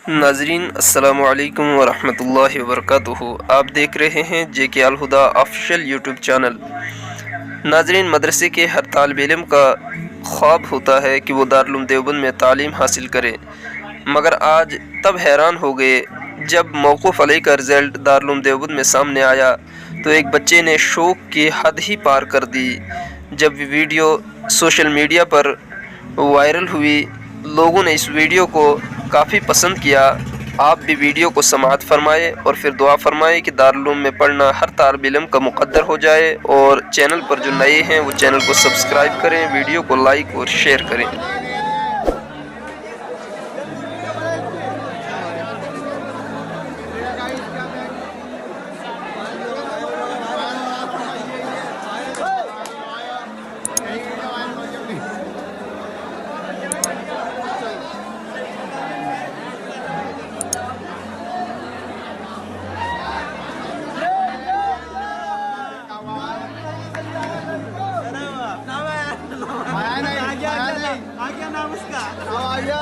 नाजरीन अस्सलामु अलैकुम वरहमतुल्लाहि वबरकातुहू। आप देख रहे हैं JK अल हुदा ऑफिशियल यूट्यूब चैनल। नाजरीन, मदरसे के हर तालिब इल्म का ख्वाब होता है कि वो दारुल उलूम देवबंद में तालीम हासिल करे, मगर आज तब हैरान हो गए जब मौक़ूफ़ अलैह का रिज़ल्ट दारुल उलूम देवबंद में सामने आया तो एक बच्चे ने शौक़ की हद ही पार कर दी। जब वीडियो सोशल मीडिया पर वायरल हुई, लोगों ने इस वीडियो को काफ़ी पसंद किया। आप भी वीडियो को समाअत फरमाए और फिर दुआ फरमाए कि दारुल उलूम में पढ़ना हर तालिब इल्म का मुक़द्दर हो जाए। और चैनल पर जो नए हैं वो चैनल को सब्सक्राइब करें, वीडियो को लाइक और शेयर करें। क्या नाम उसका?